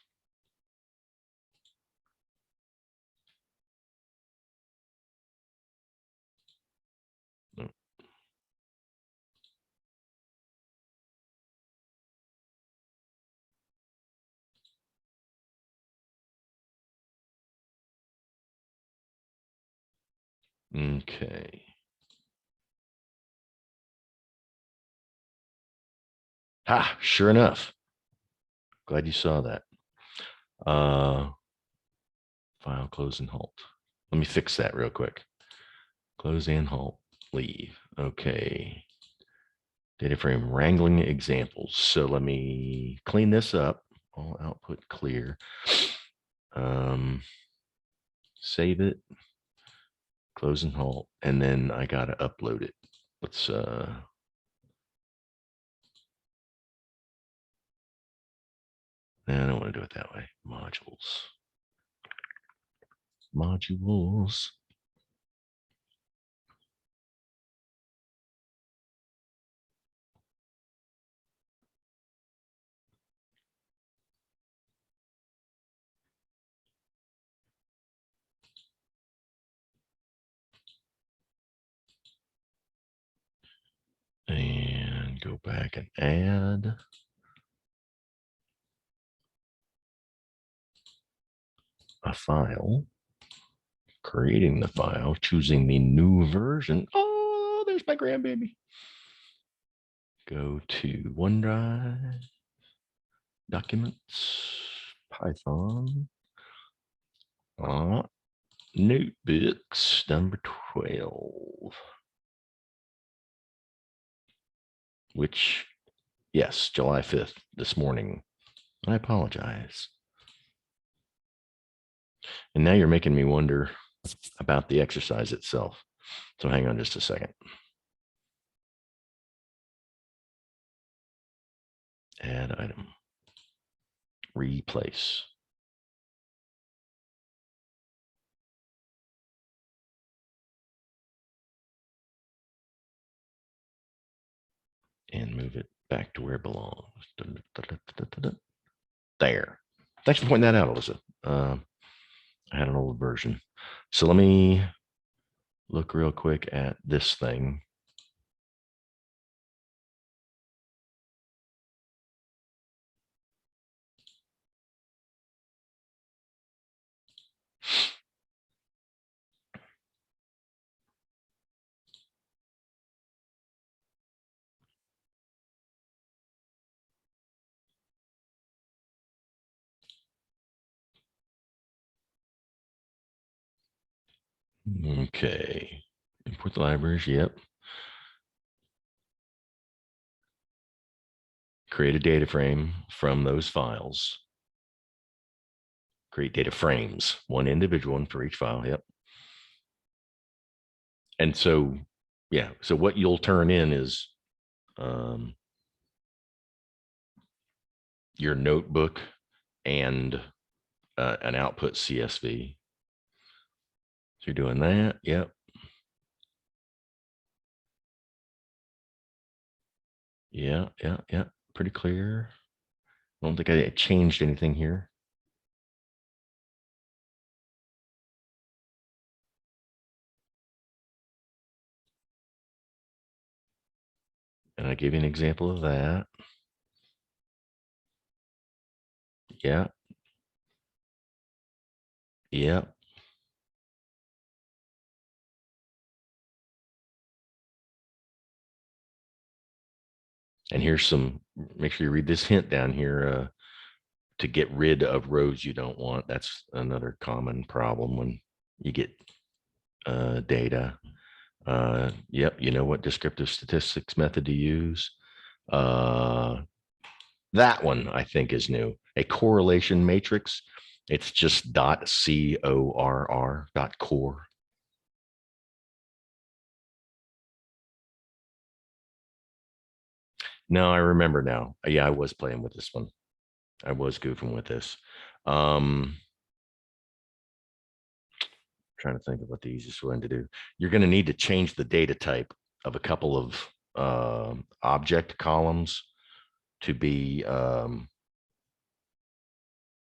Okay. Sure enough. Glad you saw that. File, close and halt. Let me fix that real quick. Close and halt, leave. Okay. Data frame wrangling examples. So let me clean this up. All output clear. Save it. Close and halt. And then I got to upload it. Let's I don't want to do it that way. Modules. And go back and add. A file. creating the file, choosing the new version. Oh, there's my grandbaby. Go to OneDrive, Documents, Python, Notebooks, number 12. Which, yes, July 5th, this morning. I apologize. And now you're making me wonder about the exercise itself. So hang on just a second. Add item. Replace. And move it back to where it belongs. There. Thanks for pointing that out, Alyssa. I had an old version. So let me look real quick at this thing. Okay. Import the libraries. Yep. Create a data frame from those files. Create data frames, one individual one for each file. Yep. And so, yeah. So what you'll turn in is your notebook and an output CSV. So you're doing that. Yep. Yeah. Pretty clear. I don't think I changed anything here. And I gave you an example of that. Yeah. Yeah. And here's some, make sure you read this hint down here to get rid of rows you don't want. That's another common problem when you get data. Yep, you know what descriptive statistics method to use. That one I think is new. A correlation matrix. It's just .corr, .core. No, I remember now. Yeah, I was playing with this one. I was goofing with this. Trying to think of what the easiest one to do. You're going to need to change the data type of a couple of object columns to be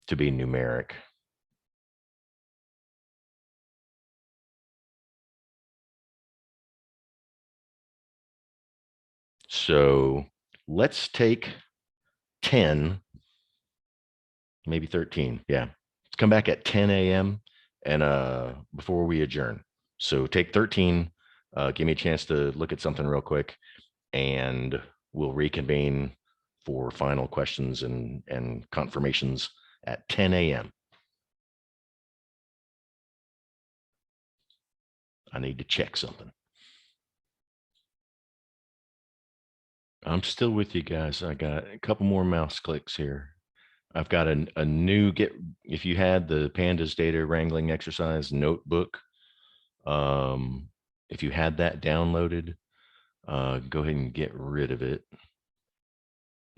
numeric. So let's take 10, maybe 13. Yeah. Let's come back at 10 a.m. and before we adjourn. So take 13, give me a chance to look at something real quick, and we'll reconvene for final questions and confirmations at 10 a.m. I need to check something. I'm still with you guys. I got a couple more mouse clicks here. I've got a new if you had the pandas data wrangling exercise notebook, if you had that downloaded, go ahead and get rid of it.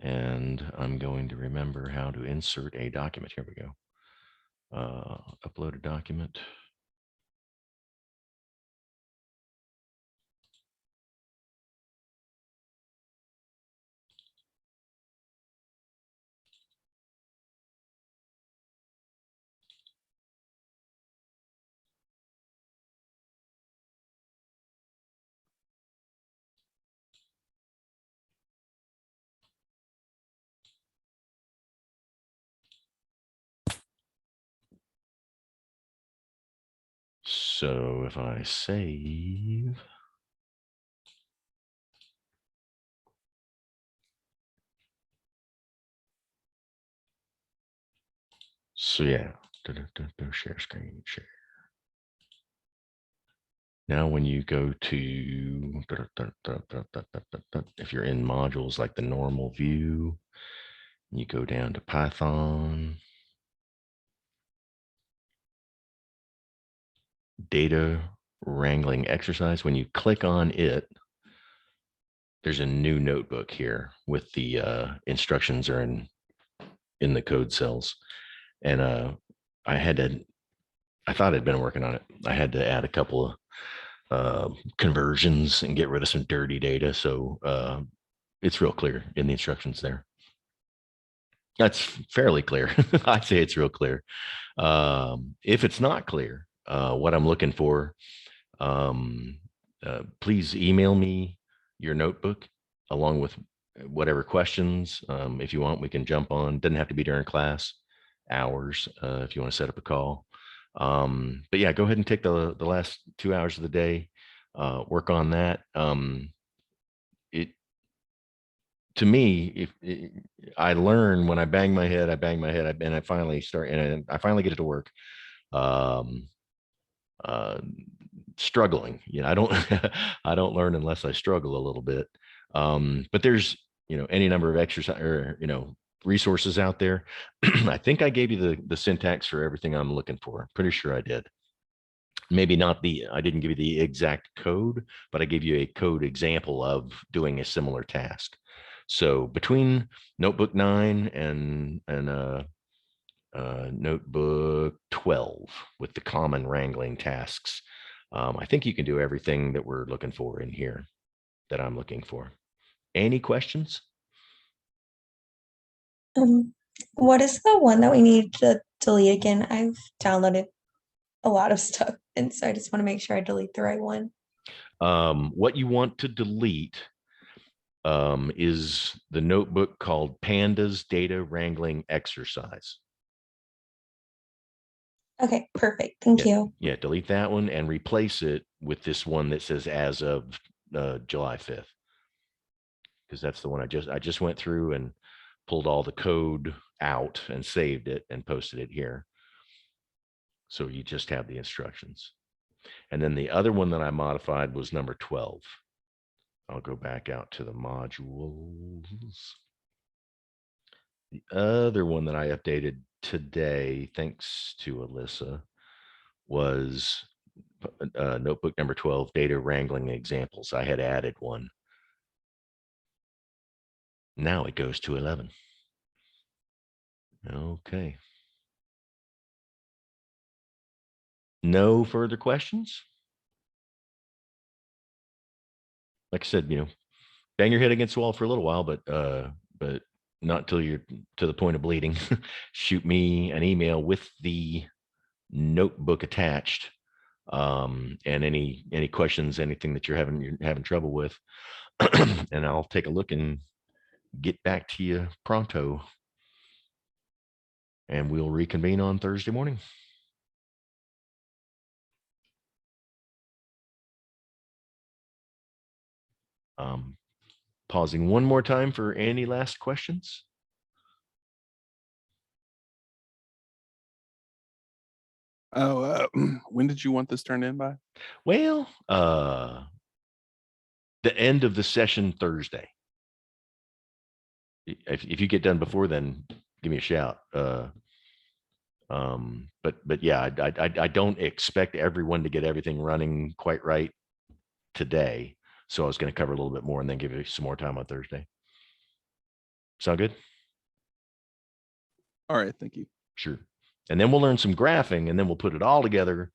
And I'm going to remember how to insert a document. Here we go. Upload a document. So if I save, so yeah, share screen, share. Now, when you go to, if you're in modules like the normal view, you go down to Python, data wrangling exercise. When you click on it, there's a new notebook here with the instructions are in the code cells. And I thought I'd been working on it. I had to add a couple of conversions and get rid of some dirty data. So it's real clear in the instructions there. That's fairly clear. I'd say it's real clear. If it's not clear, what I'm looking for, please email me your notebook along with whatever questions. If you want, we can jump on. Doesn't have to be during class hours if you want to set up a call. But yeah, go ahead and take the last 2 hours of the day, work on that. To me, I learn when I bang my head, and I finally start, and I finally get it to work. Struggling, I don't, I don't learn unless I struggle a little bit. But there's, any number of exercise or, resources out there. I think I gave you the syntax for everything I'm looking for. Pretty sure I did. Maybe not I didn't give you the exact code, but I gave you a code example of doing a similar task. So between notebook 9 and notebook 12 with the common wrangling tasks, I think you can do everything that we're looking for in here that I'm looking for. Any questions? What is the one that we need to delete again? I've downloaded a lot of stuff, and so I just want to make sure I delete the right one. What you want to delete is the notebook called Pandas Data Wrangling Exercise. Okay, perfect. Thank you. Yeah, delete that one and replace it with this one that says as of July 5th. Because that's the one I just went through and pulled all the code out and saved it and posted it here. So you just have the instructions. And then the other one that I modified was number 12. I'll go back out to the modules. The other one that I updated today, thanks to Alyssa, was notebook number 12, data wrangling examples. I had added one. Now it goes to 11. Okay. No further questions? Like I said, bang your head against the wall for a little while, but not till you're to the point of bleeding. Shoot me an email with the notebook attached, and any questions, anything that you're having trouble with, and I'll take a look and get back to you pronto. And we'll reconvene on Thursday morning. Pausing one more time for any last questions. Oh, when did you want this turned in by? Well, the end of the session Thursday. If you get done before then, give me a shout. But yeah, I don't expect everyone to get everything running quite right today. So I was going to cover a little bit more and then give you some more time on Thursday. Sound good? All right, thank you. Sure. And then we'll learn some graphing, and then we'll put it all together,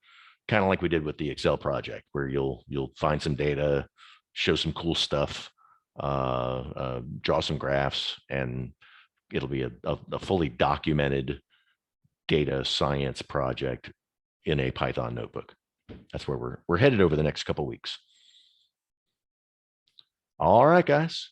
kind of like we did with the Excel project, where you'll find some data, show some cool stuff, draw some graphs, and it'll be a fully documented data science project in a Python notebook. That's where we're headed over the next couple of weeks. All right, guys.